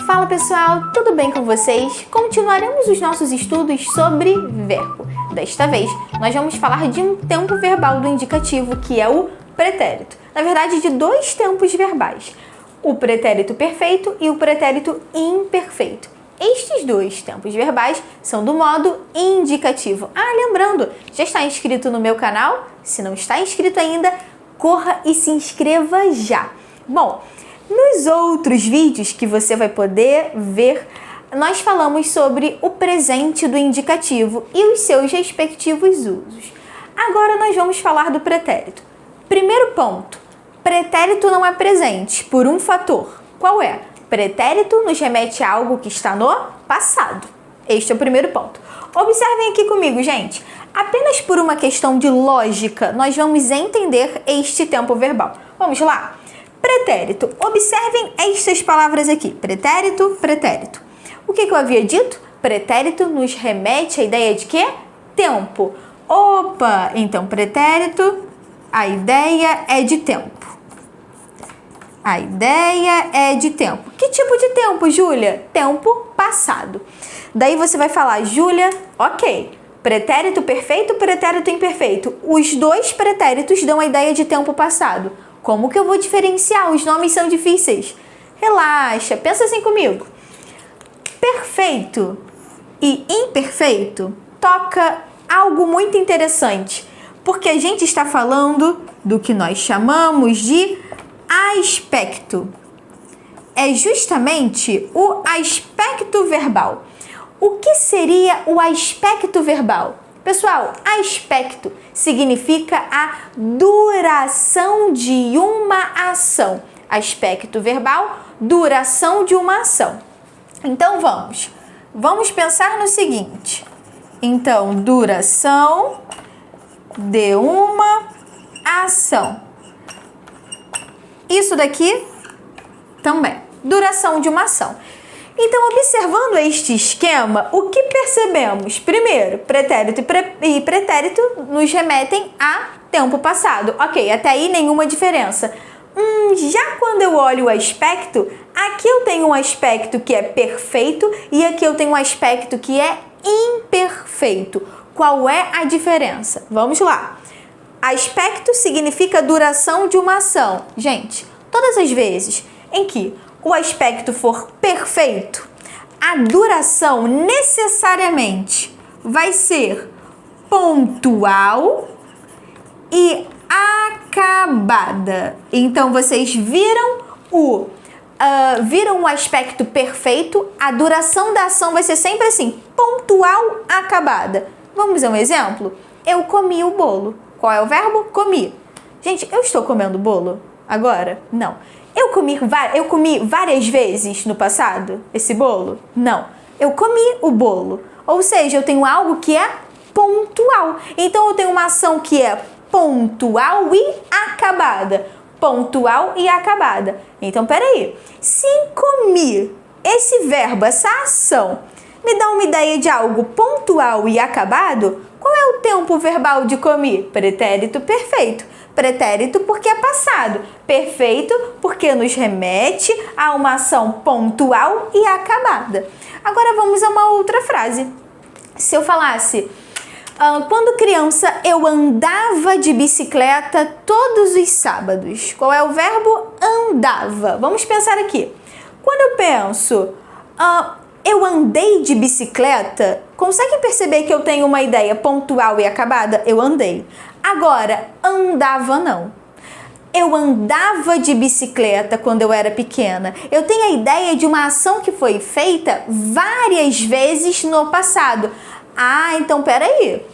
Fala pessoal, tudo bem com vocês? Continuaremos os nossos estudos sobre verbo. Desta vez, nós vamos falar de um tempo verbal do indicativo, que é o pretérito. Na verdade, de dois tempos verbais, o pretérito perfeito e o pretérito imperfeito. Estes dois tempos verbais são do modo indicativo. Lembrando, já está inscrito no meu canal? Se não está inscrito ainda, corra e se inscreva já. Bom, nos outros vídeos que você vai poder ver, nós falamos sobre o presente do indicativo e os seus respectivos usos. Agora nós vamos falar do pretérito. Primeiro ponto, pretérito não é presente por um fator. Qual é? Pretérito nos remete a algo que está no passado. Este é o primeiro ponto. Observem aqui comigo, gente. Apenas por uma questão de lógica, nós vamos entender este tempo verbal. Vamos lá? Pretérito. Observem estas palavras aqui. Pretérito, pretérito. O que eu havia dito? Pretérito nos remete à ideia de quê? Tempo. Opa! Então, pretérito, a ideia é de tempo. A ideia é de tempo. Que tipo de tempo, Júlia? Tempo passado. Daí você vai falar, Júlia, ok. Pretérito perfeito, pretérito imperfeito. Os dois pretéritos dão a ideia de tempo passado. Como que eu vou diferenciar? Os nomes são difíceis. Relaxa, pensa assim comigo. Perfeito e imperfeito toca algo muito interessante, porque a gente está falando do que nós chamamos de aspecto. É justamente o aspecto verbal. O que seria o aspecto verbal? Pessoal, aspecto significa a duração de uma ação. Aspecto verbal, duração de uma ação. Então vamos pensar no seguinte. Então, duração de uma ação. Isso daqui também, duração de uma ação. Então, observando este esquema, o que percebemos? Primeiro, pretérito e pretérito nos remetem a tempo passado. Ok, até aí nenhuma diferença. Já quando eu olho o aspecto, aqui eu tenho um aspecto que é perfeito e aqui eu tenho um aspecto que é imperfeito. Qual é a diferença? Vamos lá. Aspecto significa duração de uma ação. Gente, todas as vezes em que o aspecto for perfeito, a duração necessariamente vai ser pontual e acabada. Então, vocês viram o aspecto perfeito, a duração da ação vai ser sempre assim, pontual, acabada. Vamos a um exemplo? Eu comi o bolo. Qual é o verbo? Comi. Gente, eu estou comendo bolo agora? Não. Eu comi várias vezes no passado esse bolo? Não. Eu comi o bolo. Ou seja, eu tenho algo que é pontual. Então, eu tenho uma ação que é pontual e acabada. Pontual e acabada. Então, peraí. Se comi, esse verbo, essa ação, me dá uma ideia de algo pontual e acabado, qual é o tempo verbal de comi? Pretérito perfeito. Pretérito porque é passado. Perfeito porque nos remete a uma ação pontual e acabada. Agora vamos a uma outra frase. Se eu falasse, quando criança eu andava de bicicleta todos os sábados. Qual é o verbo? Andava. Vamos pensar aqui. Quando eu penso, eu andei de bicicleta, conseguem perceber que eu tenho uma ideia pontual e acabada? Eu andei. Agora, andava não. Eu andava de bicicleta quando eu era pequena. Eu tenho a ideia de uma ação que foi feita várias vezes no passado. Então peraí.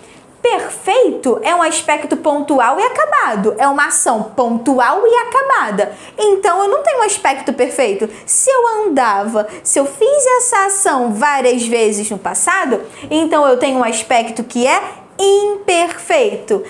Perfeito é um aspecto pontual e acabado. É uma ação pontual e acabada. Então, eu não tenho um aspecto perfeito. Se eu andava, se eu fiz essa ação várias vezes no passado, então eu tenho um aspecto que é imperfeito.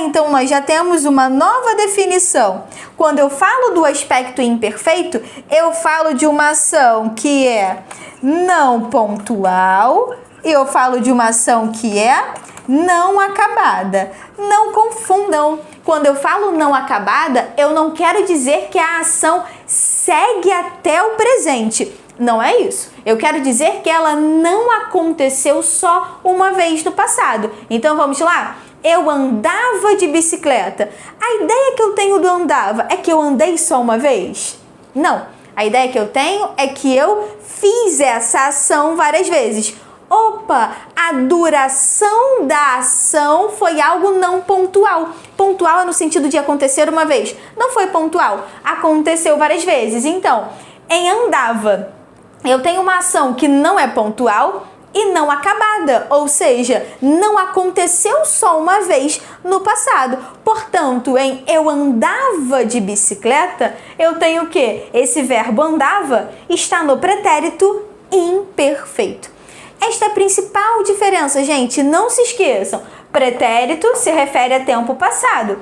Então nós já temos uma nova definição. Quando eu falo do aspecto imperfeito, eu falo de uma ação que é não pontual e eu falo de uma ação que é não acabada. Não confundam. Quando eu falo não acabada, eu não quero dizer que a ação segue até o presente. Não é isso. Eu quero dizer que ela não aconteceu só uma vez no passado. Então vamos lá? Eu andava de bicicleta. A ideia que eu tenho do andava é que eu andei só uma vez? Não. A ideia que eu tenho é que eu fiz essa ação várias vezes. Opa, a duração da ação foi algo não pontual. Pontual é no sentido de acontecer uma vez. Não foi pontual, aconteceu várias vezes. Então, em andava, eu tenho uma ação que não é pontual e não acabada, ou seja, não aconteceu só uma vez no passado. Portanto, em eu andava de bicicleta, eu tenho o quê? Esse verbo andava está no pretérito imperfeito. Esta é a principal diferença, gente, não se esqueçam. Pretérito se refere a tempo passado.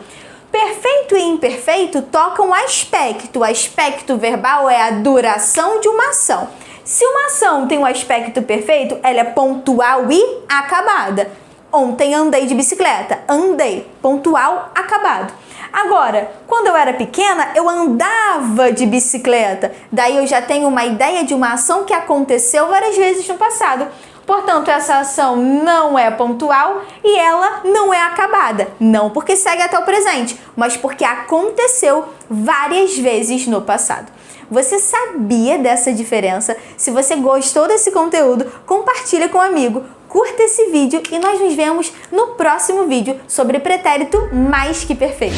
Perfeito e imperfeito tocam aspecto. O aspecto verbal é a duração de uma ação. Se uma ação tem um aspecto perfeito, ela é pontual e acabada. Ontem andei de bicicleta. Andei. Pontual, acabado. Agora, quando eu era pequena, eu andava de bicicleta. Daí eu já tenho uma ideia de uma ação que aconteceu várias vezes no passado. Portanto, essa ação não é pontual e ela não é acabada. Não porque segue até o presente, mas porque aconteceu várias vezes no passado. Você sabia dessa diferença? Se você gostou desse conteúdo, compartilha com um amigo, curta esse vídeo e nós nos vemos no próximo vídeo sobre pretérito mais que perfeito.